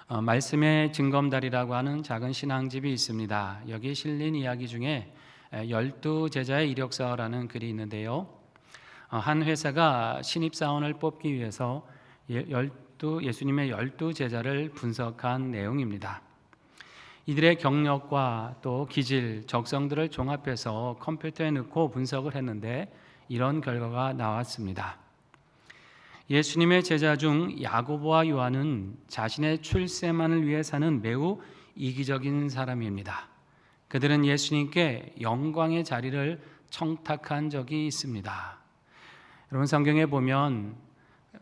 말씀의 증검다리라고 하는 작은 신앙집이 있습니다. 여기 실린 이야기 중에 12제자의 이력서라는 글이 있는데요. 한 회사가 신입사원을 뽑기 위해서 예수님의 12제자를 분석한 내용입니다. 이들의 경력과 또 기질, 적성들을 종합해서 컴퓨터에 넣고 분석을 했는데 이런 결과가 나왔습니다. 예수님의 제자 중 야고보와 요한은 자신의 출세만을 위해 사는 매우 이기적인 사람입니다. 그들은 예수님께 영광의 자리를 청탁한 적이 있습니다. 여러분, 성경에 보면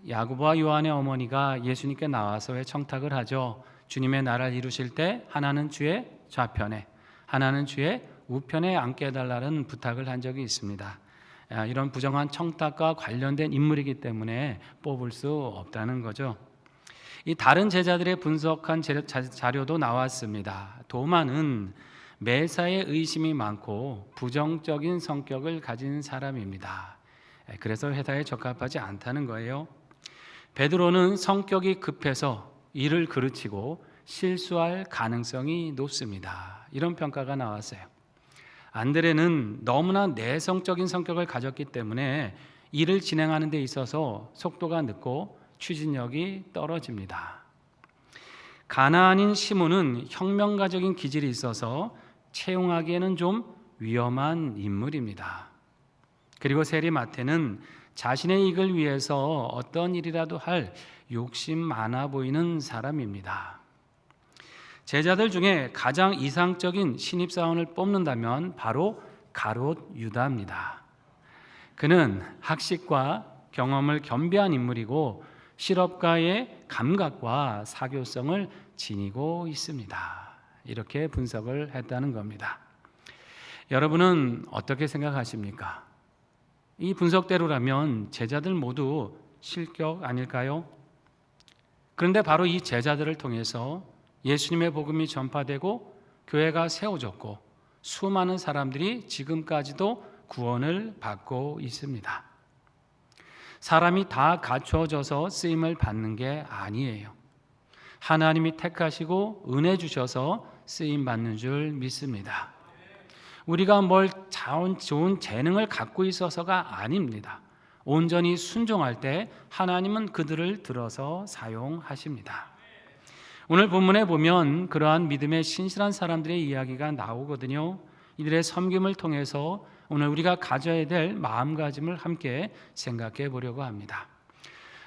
야고보와 요한의 어머니가 예수님께 나와서 왜 청탁을 하죠? 주님의 나라를 이루실 때 하나는 주의 좌편에, 하나는 주의 우편에 앉게 해달라는 부탁을 한 적이 있습니다. 이런 부정한 청탁과 관련된 인물이기 때문에 뽑을 수 없다는 거죠. 이 다른 제자들의 분석한 자료도 나왔습니다. 도마는 매사에 의심이 많고 부정적인 성격을 가진 사람입니다. 그래서 회사에 적합하지 않다는 거예요. 베드로는 성격이 급해서 일을 그르치고 실수할 가능성이 높습니다. 이런 평가가 나왔어요. 안드레는 너무나 내성적인 성격을 가졌기 때문에 일을 진행하는 데 있어서 속도가 늦고 추진력이 떨어집니다. 가나안인 시몬은 혁명가적인 기질이 있어서 채용하기에는 좀 위험한 인물입니다. 그리고 세리 마태는 자신의 이익을 위해서 어떤 일이라도 할 욕심 많아 보이는 사람입니다. 제자들 중에 가장 이상적인 신입사원을 뽑는다면 바로 가롯 유다입니다. 그는 학식과 경험을 겸비한 인물이고 실업가의 감각과 사교성을 지니고 있습니다. 이렇게 분석을 했다는 겁니다. 여러분은 어떻게 생각하십니까? 이 분석대로라면 제자들 모두 실격 아닐까요? 그런데 바로 이 제자들을 통해서 예수님의 복음이 전파되고 교회가 세워졌고 수많은 사람들이 지금까지도 구원을 받고 있습니다. 사람이 다 갖춰져서 쓰임을 받는 게 아니에요. 하나님이 택하시고 은혜 주셔서 쓰임 받는 줄 믿습니다. 우리가 좋은 재능을 갖고 있어서가 아닙니다. 온전히 순종할 때 하나님은 그들을 들어서 사용하십니다. 오늘 본문에 보면 그러한 믿음의 신실한 사람들의 이야기가 나오거든요. 이들의 섬김을 통해서 오늘 우리가 가져야 될 마음가짐을 함께 생각해 보려고 합니다.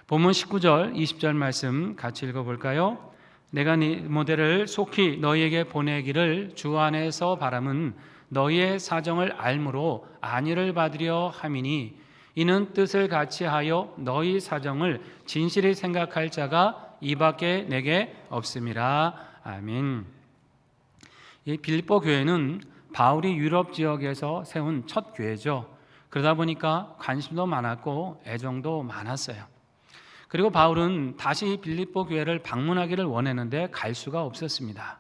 본문 19절, 20절 말씀 같이 읽어볼까요? 내가 네 모델을 속히 너희에게 보내기를 주 안에서 바람은 너희의 사정을 알므로 안위를 받으려 함이니 이는 뜻을 같이 하여 너희 사정을 진실히 생각할 자가 이밖에 내게 없음이라. 아멘. 이 빌립보 교회는 바울이 유럽 지역에서 세운 첫 교회죠. 그러다 보니까 관심도 많았고 애정도 많았어요. 그리고 바울은 다시 빌립보 교회를 방문하기를 원했는데 갈 수가 없었습니다.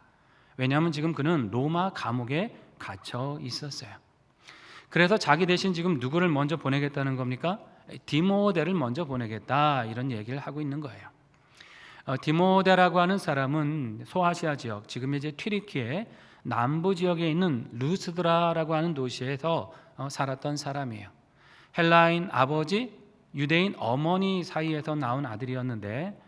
왜냐하면 지금 그는 로마 감옥에 갇혀 있었어요. 그래서 자기 대신 지금 누구를 먼저 보내겠다는 겁니까? 디모데를 먼저 보내겠다, 이런 얘기를 하고 있는 거예요. 디모데라고 하는 사람은 소아시아 지역, 지금 이제 튀르키예 남부 지역에 있는 루스드라라고 하는 도시에서 살았던 사람이에요. 헬라인 아버지, 유대인 어머니 사이에서 나온 아들이었는데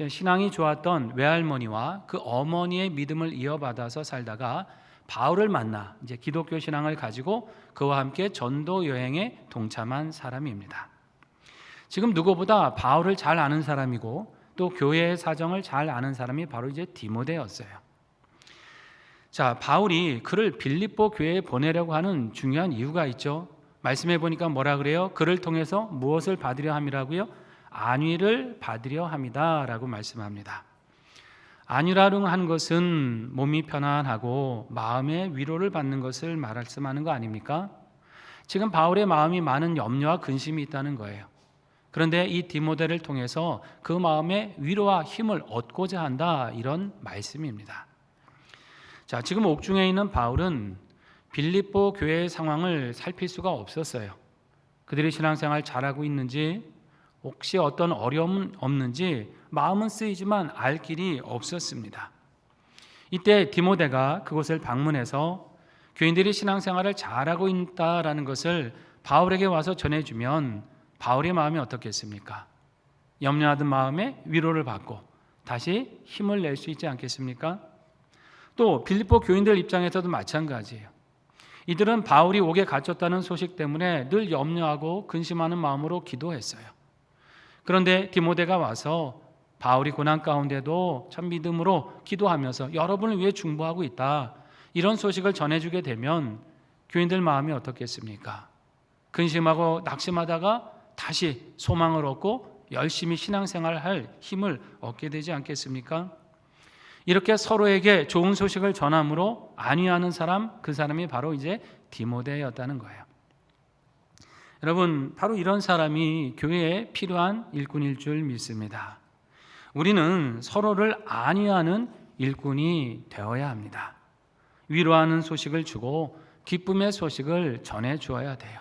신앙이 좋았던 외할머니와 그 어머니의 믿음을 이어받아서 살다가 바울을 만나 이제 기독교 신앙을 가지고 그와 함께 전도 여행에 동참한 사람입니다. 지금 누구보다 바울을 잘 아는 사람이고 또 교회의 사정을 잘 아는 사람이 바로 이제 디모데였어요. 자, 바울이 그를 빌립보 교회에 보내려고 하는 중요한 이유가 있죠. 말씀해 보니까 뭐라 그래요? 그를 통해서 무엇을 받으려 함이라고요? 안위를 받으려 함이다라고 말씀합니다. 안위라는 한 것은 몸이 편안하고 마음의 위로를 받는 것을 말씀하는 거 아닙니까? 지금 바울의 마음이 많은 염려와 근심이 있다는 거예요. 그런데 이 디모데를 통해서 그 마음에 위로와 힘을 얻고자 한다, 이런 말씀입니다. 자, 지금 옥중에 있는 바울은 빌립보 교회의 상황을 살필 수가 없었어요. 그들이 신앙생활 잘하고 있는지, 혹시 어떤 어려움은 없는지 마음은 쓰이지만 알 길이 없었습니다. 이때 디모데가 그곳을 방문해서 교인들이 신앙생활을 잘하고 있다라는 것을 바울에게 와서 전해주면 바울의 마음이 어떻겠습니까? 염려하던 마음에 위로를 받고 다시 힘을 낼 수 있지 않겠습니까? 또 빌립보 교인들 입장에서도 마찬가지예요. 이들은 바울이 옥에 갇혔다는 소식 때문에 늘 염려하고 근심하는 마음으로 기도했어요. 그런데 디모데가 와서 바울이 고난 가운데도 참 믿음으로 기도하면서 여러분을 위해 중보하고 있다, 이런 소식을 전해주게 되면 교인들 마음이 어떻겠습니까? 근심하고 낙심하다가 다시 소망을 얻고 열심히 신앙생활을 할 힘을 얻게 되지 않겠습니까? 이렇게 서로에게 좋은 소식을 전함으로 안위하는 사람, 그 사람이 바로 이제 디모데였다는 거예요. 여러분, 바로 이런 사람이 교회에 필요한 일꾼일 줄 믿습니다. 우리는 서로를 안위하는 일꾼이 되어야 합니다. 위로하는 소식을 주고 기쁨의 소식을 전해 주어야 돼요.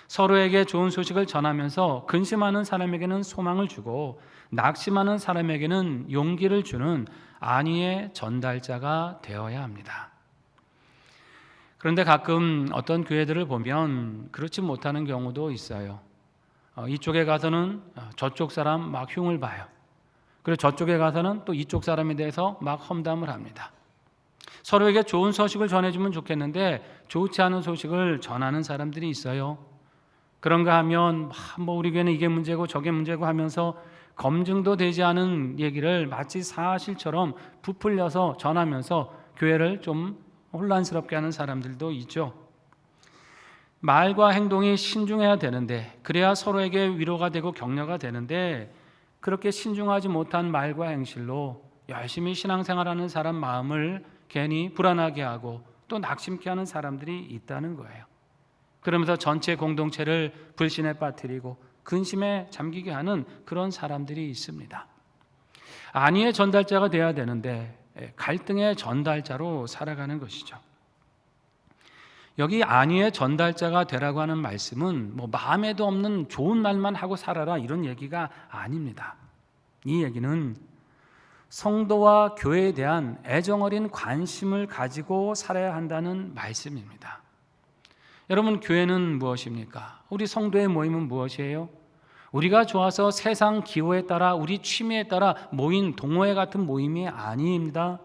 서로에게 좋은 소식을 전하면서 근심하는 사람에게는 소망을 주고 낙심하는 사람에게는 용기를 주는 안위의 전달자가 되어야 합니다. 그런데 가끔 어떤 교회들을 보면 그렇지 못하는 경우도 있어요. 이쪽에 가서는 저쪽 사람 막 흉을 봐요. 그리고 저쪽에 가서는 또 이쪽 사람에 대해서 막 험담을 합니다. 서로에게 좋은 소식을 전해주면 좋겠는데 좋지 않은 소식을 전하는 사람들이 있어요. 그런가 하면 뭐 우리 교회는 이게 문제고 저게 문제고 하면서 검증도 되지 않은 얘기를 마치 사실처럼 부풀려서 전하면서 교회를 좀 혼란스럽게 하는 사람들도 있죠. 말과 행동이 신중해야 되는데, 그래야 서로에게 위로가 되고 격려가 되는데, 그렇게 신중하지 못한 말과 행실로 열심히 신앙생활하는 사람 마음을 괜히 불안하게 하고 또 낙심케 하는 사람들이 있다는 거예요. 그러면서 전체 공동체를 불신에 빠뜨리고 근심에 잠기게 하는 그런 사람들이 있습니다. 안위의 전달자가 되어야 되는데 갈등의 전달자로 살아가는 것이죠. 여기 안위의 전달자가 되라고 하는 말씀은 뭐 마음에도 없는 좋은 말만 하고 살아라, 이런 얘기가 아닙니다. 이 얘기는 성도와 교회에 대한 애정어린 관심을 가지고 살아야 한다는 말씀입니다. 여러분, 교회는 무엇입니까? 우리 성도의 모임은 무엇이에요? 우리가 좋아서 세상 기호에 따라 우리 취미에 따라 모인 동호회 같은 모임이 아닙니다.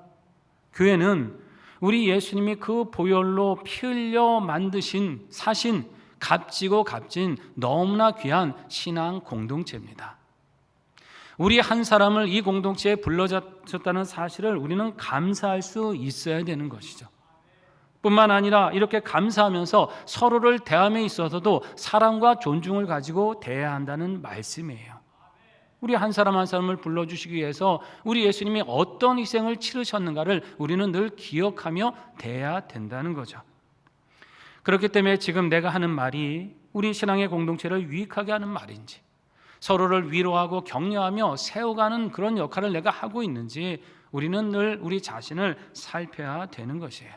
교회는 우리 예수님이 그 보혈로 피 흘려 만드신 사신 값지고 값진 너무나 귀한 신앙 공동체입니다. 우리 한 사람을 이 공동체에 불러줬다는 사실을 우리는 감사할 수 있어야 되는 것이죠. 뿐만 아니라 이렇게 감사하면서 서로를 대함에 있어서도 사랑과 존중을 가지고 대해야 한다는 말씀이에요. 우리 한 사람 한 사람을 불러주시기 위해서 우리 예수님이 어떤 희생을 치르셨는가를 우리는 늘 기억하며 대해야 된다는 거죠. 그렇기 때문에 지금 내가 하는 말이 우리 신앙의 공동체를 유익하게 하는 말인지, 서로를 위로하고 격려하며 세워가는 그런 역할을 내가 하고 있는지 우리는 늘 우리 자신을 살펴야 되는 것이에요.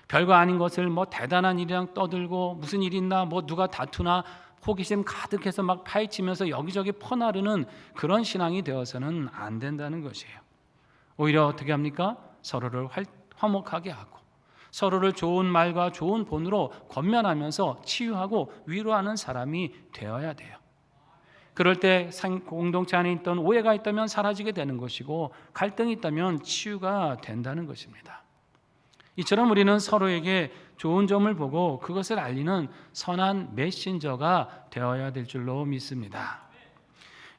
별거 아닌 것을 뭐 대단한 일이랑 떠들고 무슨 일 있나, 뭐 누가 다투나 호기심 가득해서 막 파헤치면서 여기저기 퍼나르는 그런 신앙이 되어서는 안 된다는 것이에요. 오히려 어떻게 합니까? 서로를 화목하게 하고 서로를 좋은 말과 좋은 본으로 권면하면서 치유하고 위로하는 사람이 되어야 돼요. 그럴 때 공동체 안에 있던 오해가 있다면 사라지게 되는 것이고 갈등이 있다면 치유가 된다는 것입니다. 이처럼 우리는 서로에게 좋은 점을 보고 그것을 알리는 선한 메신저가 되어야 될 줄로 믿습니다.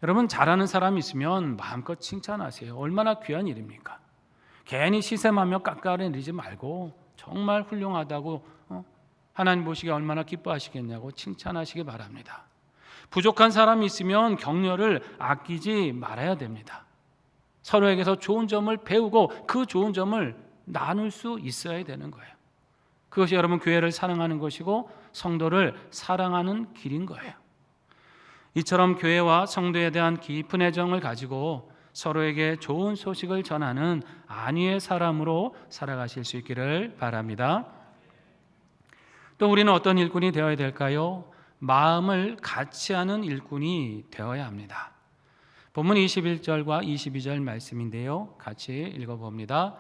여러분, 잘하는 사람 있으면 마음껏 칭찬하세요. 얼마나 귀한 일입니까? 괜히 시샘하며 깎아내리지 말고 정말 훌륭하다고 하나님 보시기에 얼마나 기뻐하시겠냐고 칭찬하시기 바랍니다. 부족한 사람이 있으면 격려를 아끼지 말아야 됩니다. 서로에게서 좋은 점을 배우고 그 좋은 점을 나눌 수 있어야 되는 거예요. 그것이 여러분 교회를 사랑하는 것이고 성도를 사랑하는 길인 거예요. 이처럼 교회와 성도에 대한 깊은 애정을 가지고 서로에게 좋은 소식을 전하는 안위의 사람으로 살아가실 수 있기를 바랍니다. 또 우리는 어떤 일꾼이 되어야 될까요? 마음을 같이 하는 일꾼이 되어야 합니다. 본문 21절과 22절 말씀인데요. 같이 읽어봅니다.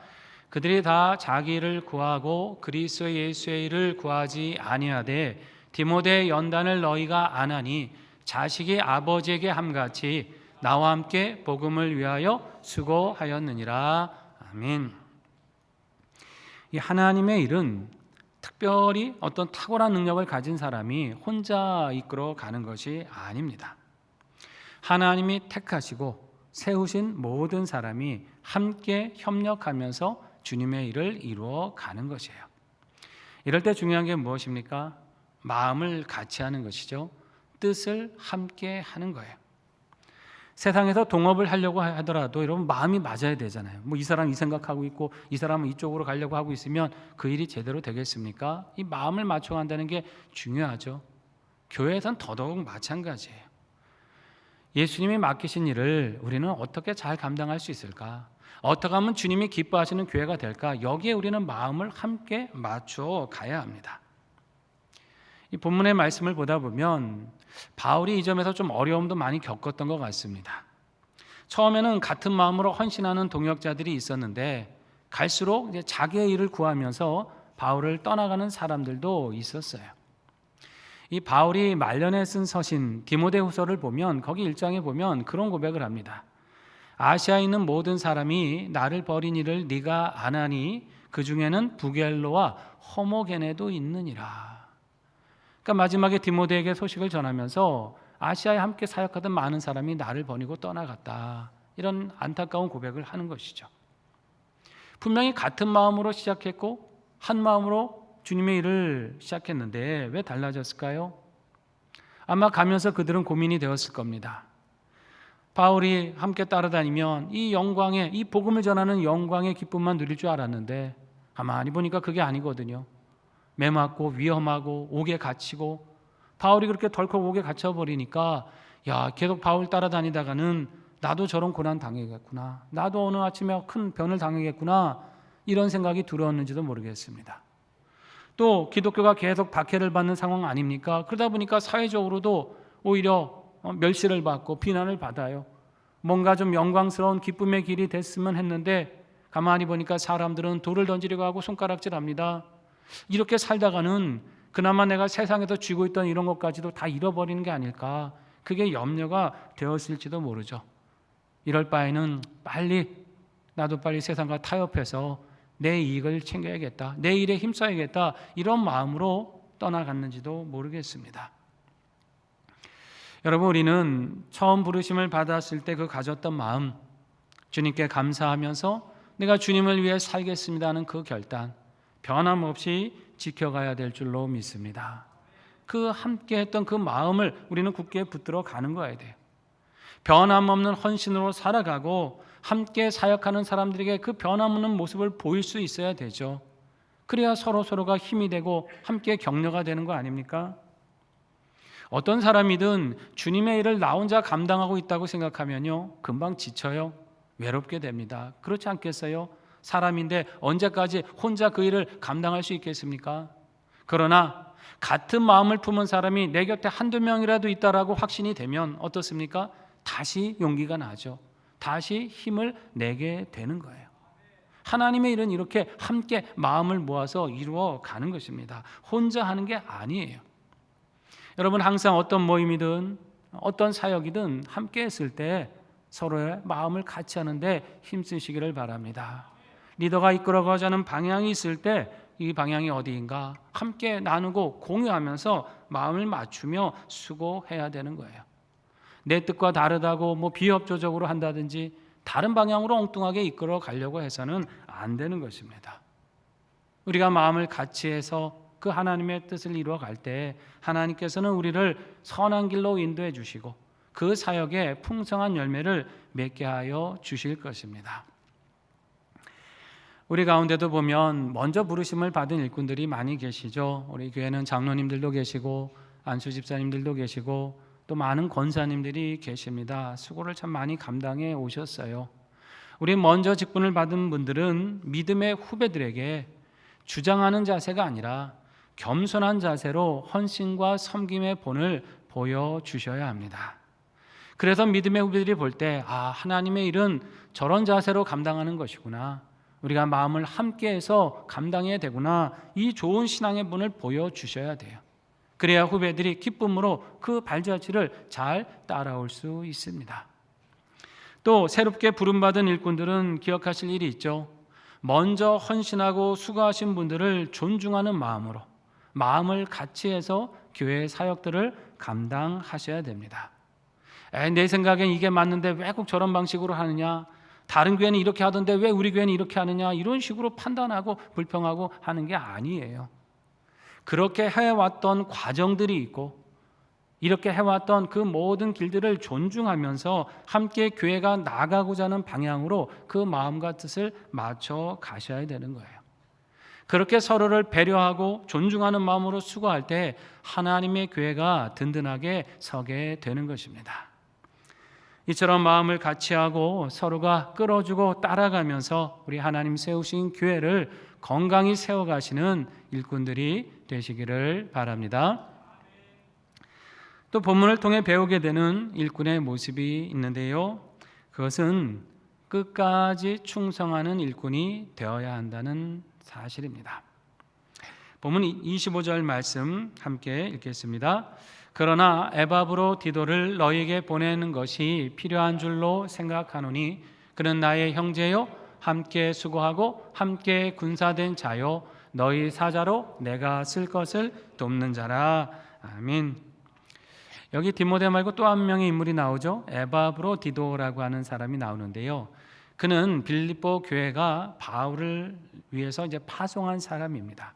그들이 다 자기를 구하고 그리스도 예수의 일을 구하지 아니하되 디모데의 연단을 너희가 안 하니 자식이 아버지에게 함같이 나와 함께 복음을 위하여 수고하였느니라. 아멘. 이 하나님의 일은 특별히 어떤 탁월한 능력을 가진 사람이 혼자 이끌어 가는 것이 아닙니다. 하나님이 택하시고 세우신 모든 사람이 함께 협력하면서 주님의 일을 이루어 가는 것이에요. 이럴 때 중요한 게 무엇입니까? 마음을 같이 하는 것이죠. 뜻을 함께 하는 거예요. 세상에서 동업을 하려고 하더라도 여러분 마음이 맞아야 되잖아요. 뭐 이 사람 이 생각하고 있고 이 사람은 이쪽으로 가려고 하고 있으면 그 일이 제대로 되겠습니까? 이 마음을 맞춰 간다는 게 중요하죠. 교회에선 더더욱 마찬가지예요. 예수님이 맡기신 일을 우리는 어떻게 잘 감당할 수 있을까? 어떻게 하면 주님이 기뻐하시는 교회가 될까? 여기에 우리는 마음을 함께 맞춰 가야 합니다. 이 본문의 말씀을 보다 보면 바울이 이 점에서 좀 어려움도 많이 겪었던 것 같습니다. 처음에는 같은 마음으로 헌신하는 동역자들이 있었는데 갈수록 이제 자기의 일을 구하면서 바울을 떠나가는 사람들도 있었어요. 이 바울이 말년에 쓴 서신 디모데후서를 보면 거기 1장에 보면 그런 고백을 합니다. 아시아에 있는 모든 사람이 나를 버린 일을 네가 안 하니 그 중에는 부겔로와 허모게네도 있느니라. 그러니까 마지막에 디모데에게 소식을 전하면서 아시아에 함께 사역하던 많은 사람이 나를 버리고 떠나갔다. 이런 안타까운 고백을 하는 것이죠. 분명히 같은 마음으로 시작했고 한 마음으로 주님의 일을 시작했는데 왜 달라졌을까요? 아마 가면서 그들은 고민이 되었을 겁니다. 바울이 함께 따라다니면 이 영광의, 이 복음을 전하는 영광의 기쁨만 누릴 줄 알았는데 가만히 보니까 그게 아니거든요. 매맞고 위험하고 옥에 갇히고 바울이 그렇게 덜컥 옥에 갇혀버리니까 야, 계속 바울 따라다니다가는 나도 저런 고난 당하겠구나. 나도 어느 아침에 큰 변을 당하겠구나. 이런 생각이 들었는지도 모르겠습니다. 또 기독교가 계속 박해를 받는 상황 아닙니까? 그러다 보니까 사회적으로도 오히려 멸시를 받고 비난을 받아요. 뭔가 좀 영광스러운 기쁨의 길이 됐으면 했는데 가만히 보니까 사람들은 돌을 던지려고 하고 손가락질합니다. 이렇게 살다가는 그나마 내가 세상에서 쥐고 있던 이런 것까지도 다 잃어버리는 게 아닐까, 그게 염려가 되었을지도 모르죠. 이럴 바에는 나도 빨리 세상과 타협해서 내 이익을 챙겨야겠다, 내 일에 힘써야겠다, 이런 마음으로 떠나갔는지도 모르겠습니다. 여러분, 우리는 처음 부르심을 받았을 때 그 가졌던 마음, 주님께 감사하면서 내가 주님을 위해 살겠습니다 하는 그 결단 변함없이 지켜가야 될 줄로 믿습니다. 그 함께 했던 그 마음을 우리는 굳게 붙들어 가는 거야 돼요. 변함없는 헌신으로 살아가고 함께 사역하는 사람들에게 그 변함없는 모습을 보일 수 있어야 되죠. 그래야 서로가 힘이 되고 함께 격려가 되는 거 아닙니까? 어떤 사람이든 주님의 일을 나 혼자 감당하고 있다고 생각하면요, 금방 지쳐요. 외롭게 됩니다. 그렇지 않겠어요? 사람인데 언제까지 혼자 그 일을 감당할 수 있겠습니까? 그러나 같은 마음을 품은 사람이 내 곁에 한두 명이라도 있다라고 확신이 되면 어떻습니까? 다시 용기가 나죠. 다시 힘을 내게 되는 거예요. 하나님의 일은 이렇게 함께 마음을 모아서 이루어 가는 것입니다. 혼자 하는 게 아니에요. 여러분, 항상 어떤 모임이든 어떤 사역이든 함께 했을 때 서로의 마음을 같이 하는데 힘쓰시기를 바랍니다. 리더가 이끌어가고자 하는 방향이 있을 때 이 방향이 어디인가 함께 나누고 공유하면서 마음을 맞추며 수고해야 되는 거예요. 내 뜻과 다르다고 비협조적으로 한다든지 다른 방향으로 엉뚱하게 이끌어 가려고 해서는 안 되는 것입니다. 우리가 마음을 같이 해서 그 하나님의 뜻을 이루어 갈 때 하나님께서는 우리를 선한 길로 인도해 주시고 그 사역에 풍성한 열매를 맺게 하여 주실 것입니다. 우리 가운데도 보면 먼저 부르심을 받은 일꾼들이 많이 계시죠. 우리 교회는 장로님들도 계시고 안수 집사님들도 계시고 또 많은 권사님들이 계십니다. 수고를 참 많이 감당해 오셨어요. 우리 먼저 직분을 받은 분들은 믿음의 후배들에게 주장하는 자세가 아니라 겸손한 자세로 헌신과 섬김의 본을 보여주셔야 합니다. 그래서 믿음의 후배들이 볼 때 하나님의 일은 저런 자세로 감당하는 것이구나, 우리가 마음을 함께해서 감당해야 되구나, 이 좋은 신앙의 본을 보여주셔야 돼요. 그래야 후배들이 기쁨으로 그 발자취를 잘 따라올 수 있습니다. 또 새롭게 부름받은 일꾼들은 기억하실 일이 있죠. 먼저 헌신하고 수고하신 분들을 존중하는 마음으로, 마음을 같이 해서 교회의 사역들을 감당하셔야 됩니다. 내 생각엔 이게 맞는데 왜 꼭 저런 방식으로 하느냐, 다른 교회는 이렇게 하던데 왜 우리 교회는 이렇게 하느냐, 이런 식으로 판단하고 불평하고 하는 게 아니에요. 그렇게 해왔던 과정들이 있고 이렇게 해왔던 그 모든 길들을 존중하면서 함께 교회가 나가고자 하는 방향으로 그 마음과 뜻을 맞춰 가셔야 되는 거예요. 그렇게 서로를 배려하고 존중하는 마음으로 수고할 때 하나님의 교회가 든든하게 서게 되는 것입니다. 이처럼 마음을 같이 하고 서로가 끌어주고 따라가면서 우리 하나님 세우신 교회를 건강히 세워가시는 일꾼들이 되시기를 바랍니다. 또 본문을 통해 배우게 되는 일꾼의 모습이 있는데요, 그것은 끝까지 충성하는 일꾼이 되어야 한다는 사실입니다. 본문 25절 말씀 함께 읽겠습니다. 그러나 에바브로디도를 너희에게 보내는 것이 필요한 줄로 생각하노니 그는 나의 형제요 함께 수고하고 함께 군사된 자요 너희 사자로 내가 쓸 것을 돕는 자라. 아멘. 여기 디모데 말고 또 한 명의 인물이 나오죠. 에바브로디도라고 하는 사람이 나오는데요, 그는 빌립보 교회가 바울을 위해서 이제 파송한 사람입니다.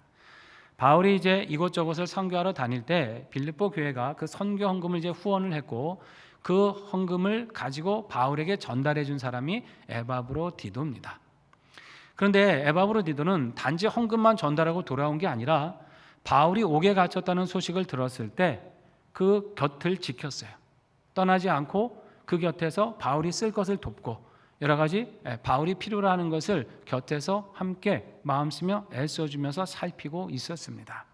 바울이 이제 이곳저곳을 선교하러 다닐 때 빌립보 교회가 그 선교 헌금을 이제 후원을 했고 그 헌금을 가지고 바울에게 전달해 준 사람이 에바브로디도입니다. 그런데 에바브로디도는 단지 헌금만 전달하고 돌아온 게 아니라 바울이 옥에 갇혔다는 소식을 들었을 때 그 곁을 지켰어요. 떠나지 않고 그 곁에서 바울이 쓸 것을 돕고 여러 가지 바울이 필요로 하는 것을 곁에서 함께 마음 쓰며 애써주면서 살피고 있었습니다.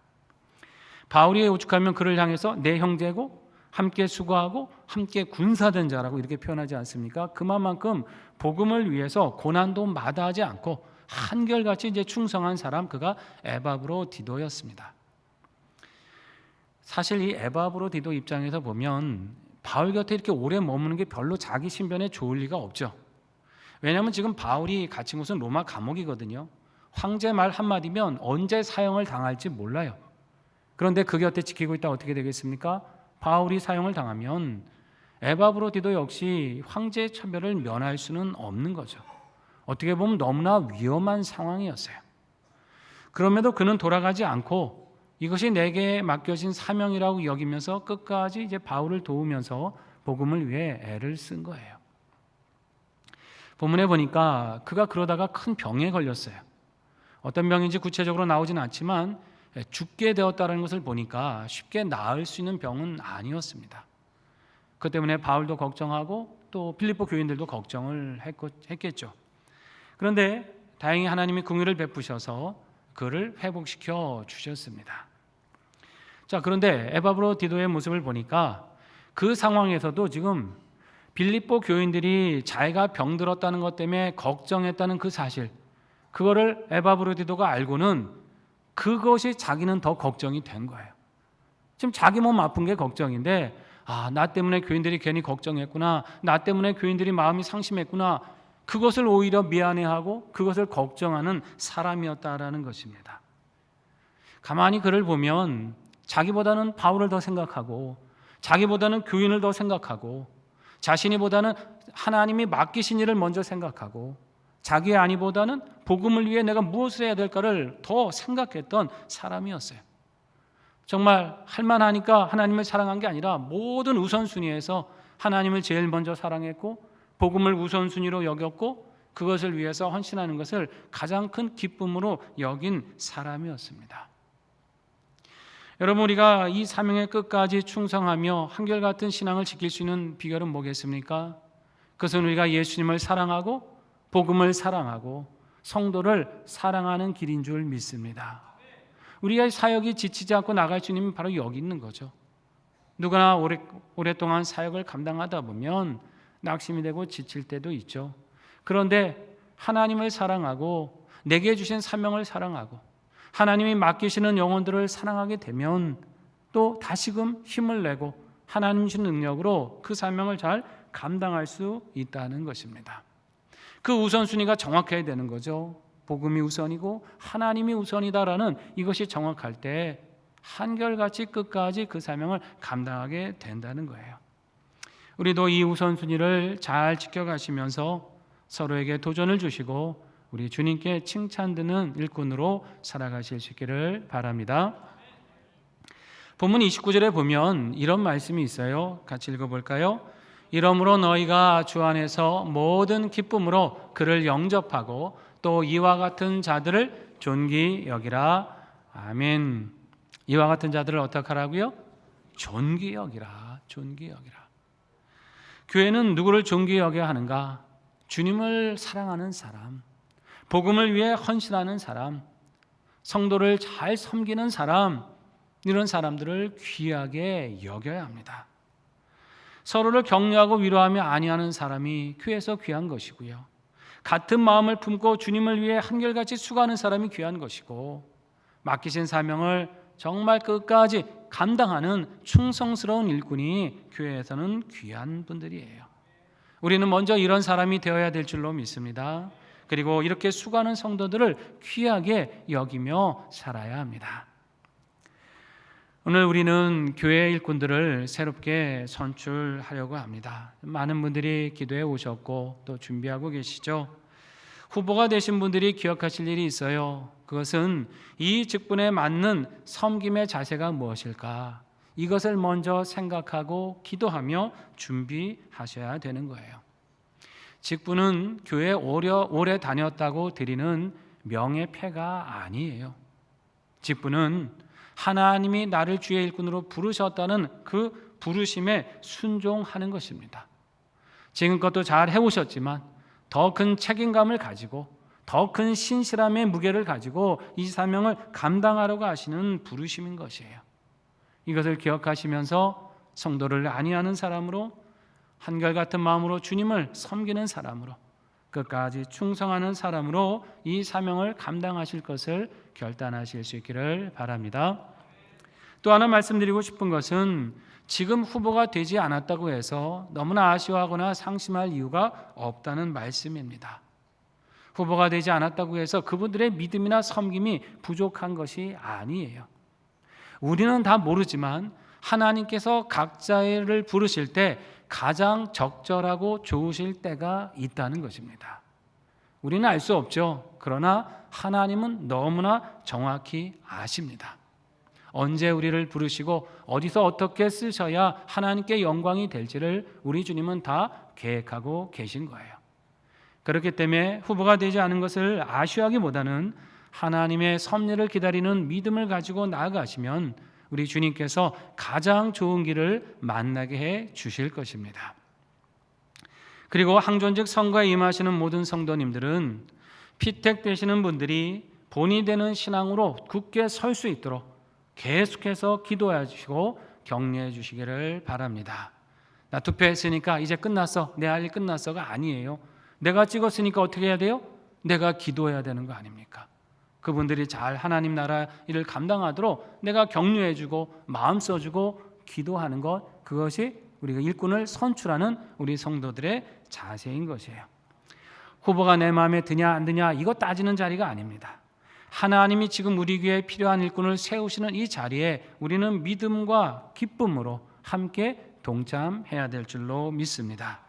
바울이 오죽하면 그를 향해서 내 형제고 함께 수고하고 함께 군사된 자라고 이렇게 표현하지 않습니까? 그만큼 복음을 위해서 고난도 마다하지 않고 한결같이 이제 충성한 사람, 그가 에바브로디도였습니다. 사실 이 에바브로디도 입장에서 보면 바울 곁에 이렇게 오래 머무는 게 별로 자기 신변에 좋을 리가 없죠. 왜냐하면 지금 바울이 갇힌 곳은 로마 감옥이거든요. 황제 말 한마디면 언제 사형을 당할지 몰라요. 그런데 그 곁에 지키고 있다 어떻게 되겠습니까? 바울이 사형을 당하면 에바브로디도 역시 황제의 차별을 면할 수는 없는 거죠. 어떻게 보면 너무나 위험한 상황이었어요. 그럼에도 그는 돌아가지 않고 이것이 내게 맡겨진 사명이라고 여기면서 끝까지 이제 바울을 도우면서 복음을 위해 애를 쓴 거예요. 본문에 보니까 그가 그러다가 큰 병에 걸렸어요. 어떤 병인지 구체적으로 나오진 않지만 죽게 되었다는 것을 보니까 쉽게 나을 수 있는 병은 아니었습니다. 그 때문에 바울도 걱정하고 또 빌립보 교인들도 걱정을 했겠죠. 그런데 다행히 하나님이 긍휼을 베푸셔서 그를 회복시켜 주셨습니다. 자, 그런데 에바브로디도의 모습을 보니까 그 상황에서도 지금 빌립보 교인들이 자기가 병들었다는 것 때문에 걱정했다는 그 사실, 그거를 에바브로디도가 알고는 그것이 자기는 더 걱정이 된 거예요. 지금 자기 몸 아픈 게 걱정인데 나 때문에 교인들이 괜히 걱정했구나, 나 때문에 교인들이 마음이 상심했구나, 그것을 오히려 미안해하고 그것을 걱정하는 사람이었다라는 것입니다. 가만히 그를 보면 자기보다는 바울을 더 생각하고 자기보다는 교인을 더 생각하고 자신이보다는 하나님이 맡기신 일을 먼저 생각하고 자기의 안위보다는 복음을 위해 내가 무엇을 해야 될까를 더 생각했던 사람이었어요. 정말 할만하니까 하나님을 사랑한 게 아니라 모든 우선순위에서 하나님을 제일 먼저 사랑했고 복음을 우선순위로 여겼고 그것을 위해서 헌신하는 것을 가장 큰 기쁨으로 여긴 사람이었습니다. 여러분, 우리가 이 사명의 끝까지 충성하며 한결같은 신앙을 지킬 수 있는 비결은 뭐겠습니까? 그것은 우리가 예수님을 사랑하고 복음을 사랑하고 성도를 사랑하는 길인 줄 믿습니다. 우리의 사역이 지치지 않고 나갈 주님은 바로 여기 있는 거죠. 누구나 오랫동안 사역을 감당하다 보면 낙심이 되고 지칠 때도 있죠. 그런데 하나님을 사랑하고 내게 주신 사명을 사랑하고 하나님이 맡기시는 영혼들을 사랑하게 되면 또 다시금 힘을 내고 하나님 주신 능력으로 그 사명을 잘 감당할 수 있다는 것입니다. 그 우선순위가 정확해야 되는 거죠. 복음이 우선이고 하나님이 우선이다라는 이것이 정확할 때 한결같이 끝까지 그 사명을 감당하게 된다는 거예요. 우리도 이 우선순위를 잘 지켜가시면서 서로에게 도전을 주시고 우리 주님께 칭찬 듣는 일꾼으로 살아가실 수 있기를 바랍니다. 본문 29절에 보면 이런 말씀이 있어요. 같이 읽어볼까요? 이러므로 너희가 주 안에서 모든 기쁨으로 그를 영접하고 또 이와 같은 자들을 존귀 여기라. 아멘. 이와 같은 자들을 어떻게 하라고요? 존귀 여기라. 존귀 여기라. 교회는 누구를 존귀 여겨야 하는가? 주님을 사랑하는 사람, 복음을 위해 헌신하는 사람, 성도를 잘 섬기는 사람, 이런 사람들을 귀하게 여겨야 합니다. 서로를 격려하고 위로하며 안위하는 사람이 교회에서 귀한 것이고요. 같은 마음을 품고 주님을 위해 한결같이 수고하는 사람이 귀한 것이고 맡기신 사명을 정말 끝까지 감당하는 충성스러운 일꾼이 교회에서는 귀한 분들이에요. 우리는 먼저 이런 사람이 되어야 될 줄로 믿습니다. 그리고 이렇게 수고하는 성도들을 귀하게 여기며 살아야 합니다. 오늘 우리는 교회 일꾼들을 새롭게 선출하려고 합니다. 많은 분들이 기도해 오셨고 또 준비하고 계시죠. 후보가 되신 분들이 기억하실 일이 있어요. 그것은 이 직분에 맞는 섬김의 자세가 무엇일까? 이것을 먼저 생각하고 기도하며 준비하셔야 되는 거예요. 직분은 교회에 오래 다녔다고 드리는 명예패가 아니에요. 직분은 하나님이 나를 주의 일꾼으로 부르셨다는 그 부르심에 순종하는 것입니다. 지금껏도 잘 해오셨지만 더 큰 책임감을 가지고 더 큰 신실함의 무게를 가지고 이 사명을 감당하려고 하시는 부르심인 것이에요. 이것을 기억하시면서 성도를 안위하는 사람으로 한결같은 마음으로 주님을 섬기는 사람으로 끝까지 충성하는 사람으로 이 사명을 감당하실 것을 결단하실 수 있기를 바랍니다. 또 하나 말씀드리고 싶은 것은 지금 후보가 되지 않았다고 해서 너무나 아쉬워하거나 상심할 이유가 없다는 말씀입니다. 후보가 되지 않았다고 해서 그분들의 믿음이나 섬김이 부족한 것이 아니에요. 우리는 다 모르지만 하나님께서 각자를 부르실 때 가장 적절하고 좋으실 때가 있다는 것입니다. 우리는 알 수 없죠. 그러나 하나님은 너무나 정확히 아십니다. 언제 우리를 부르시고 어디서 어떻게 쓰셔야 하나님께 영광이 될지를 우리 주님은 다 계획하고 계신 거예요. 그렇기 때문에 후보가 되지 않은 것을 아쉬워하기보다는 하나님의 섭리를 기다리는 믿음을 가지고 나아가시면 우리 주님께서 가장 좋은 길을 만나게 해 주실 것입니다. 그리고 항존직 선거에 임하시는 모든 성도님들은 피택되시는 분들이 본이 되는 신앙으로 굳게 설 수 있도록 계속해서 기도해 주시고 격려해 주시기를 바랍니다. 나 투표했으니까 이제 끝났어, 내 할 일 끝났어가 아니에요. 내가 찍었으니까 어떻게 해야 돼요? 내가 기도해야 되는 거 아닙니까? 그분들이 잘 하나님 나라 일을 감당하도록 내가 격려해 주고 마음 써주고 기도하는 것, 그것이 우리가 일꾼을 선출하는 우리 성도들의 자세인 것이에요. 후보가 내 마음에 드냐 안 드냐 이거 따지는 자리가 아닙니다. 하나님이 지금 우리 교회에 필요한 일꾼을 세우시는 이 자리에 우리는 믿음과 기쁨으로 함께 동참해야 될 줄로 믿습니다.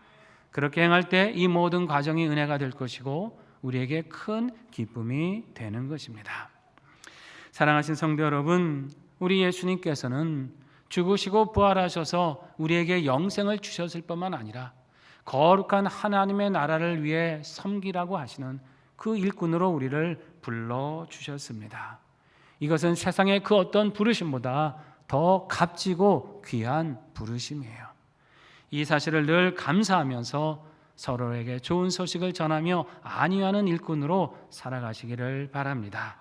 그렇게 행할 때 이 모든 과정이 은혜가 될 것이고 우리에게 큰 기쁨이 되는 것입니다. 사랑하신 성도 여러분, 우리 예수님께서는 죽으시고 부활하셔서 우리에게 영생을 주셨을 뿐만 아니라 거룩한 하나님의 나라를 위해 섬기라고 하시는 그 일꾼으로 우리를 불러주셨습니다. 이것은 세상의 그 어떤 부르심보다 더 값지고 귀한 부르심이에요. 이 사실을 늘 감사하면서 서로에게 좋은 소식을 전하며 안위하는 일꾼으로 살아가시기를 바랍니다.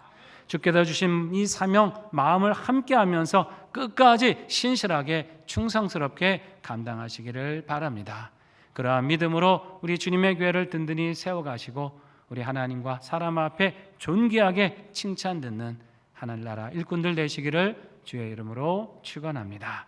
주께서 주신 이 사명 마음을 함께하면서 끝까지 신실하게 충성스럽게 감당하시기를 바랍니다. 그러한 믿음으로 우리 주님의 교회를 든든히 세워가시고 우리 하나님과 사람 앞에 존귀하게 칭찬 듣는 하늘나라 일꾼들 되시기를 주의 이름으로 축원합니다.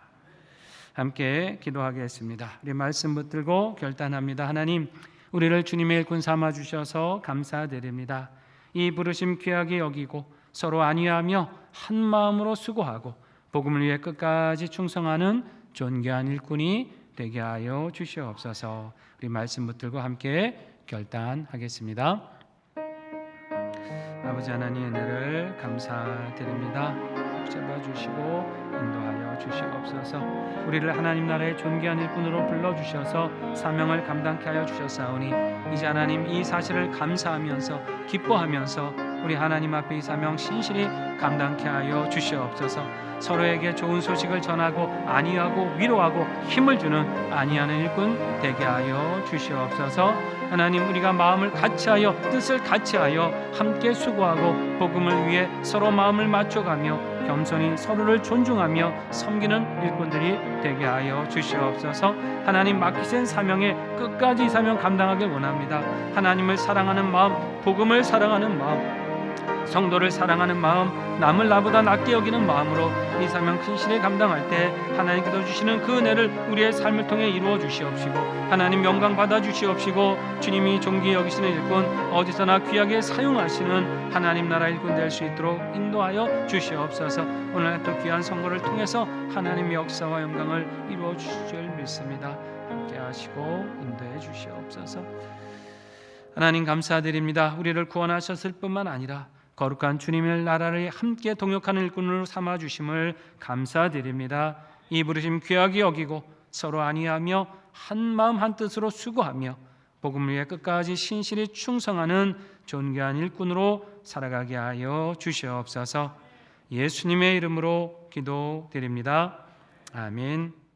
함께 기도하겠습니다. 우리 말씀 붙들고 결단합니다. 하나님, 우리를 주님의 일꾼 삼아 주셔서 감사드립니다. 이 부르심 귀하게 여기고 서로 안위하며 한 마음으로 수고하고 복음을 위해 끝까지 충성하는 존귀한 일꾼이 되게 하여 주시옵소서. 우리 말씀 붙들고 함께 결단하겠습니다. 아버지 하나님, 은혜를 감사드립니다. 붙잡아주시고 인도하여 주시옵소서. 우리를 하나님 나라의 존귀한 일꾼으로 불러주셔서 사명을 감당케 하여 주셨사오니 이제 하나님 이 사실을 감사하면서 기뻐하면서 우리 하나님 앞에 이 사명 신실히 감당케 하여 주시옵소서. 서로에게 좋은 소식을 전하고 안위하고 위로하고 힘을 주는 안위하는 일꾼 되게 하여 주시옵소서. 하나님, 우리가 마음을 같이하여 뜻을 같이하여 함께 수고하고 복음을 위해 서로 마음을 맞춰가며 겸손히 서로를 존중하며 섬기는 일꾼들이 되게 하여 주시옵소서. 하나님 맡기신 사명에 끝까지 이 사명 감당하길 원합니다. 하나님을 사랑하는 마음, 복음을 사랑하는 마음, 성도를 사랑하는 마음, 남을 나보다 낫게 여기는 마음으로 이 사명 신실히 감당할 때 하나님께서 주시는 그 은혜를 우리의 삶을 통해 이루어 주시옵시고 하나님 영광 받아 주시옵시고 주님이 존귀히 여기시는 일꾼, 어디서나 귀하게 사용하시는 하나님 나라 일꾼 될 수 있도록 인도하여 주시옵소서. 오늘 또 귀한 선거를 통해서 하나님의 역사와 영광을 이루어 주실 줄 믿습니다. 함께 하시고 인도해 주시옵소서. 하나님 감사드립니다. 우리를 구원하셨을 뿐만 아니라 거룩한 주님의 나라를 함께 동역하는 일꾼으로 삼아주심을 감사드립니다. 이 부르심 귀하게 여기고 서로 안위하며 한 마음 한 뜻으로 수고하며 복음을 위해 끝까지 신실히 충성하는 존귀한 일꾼으로 살아가게 하여 주시옵소서. 예수님의 이름으로 기도드립니다. 아멘.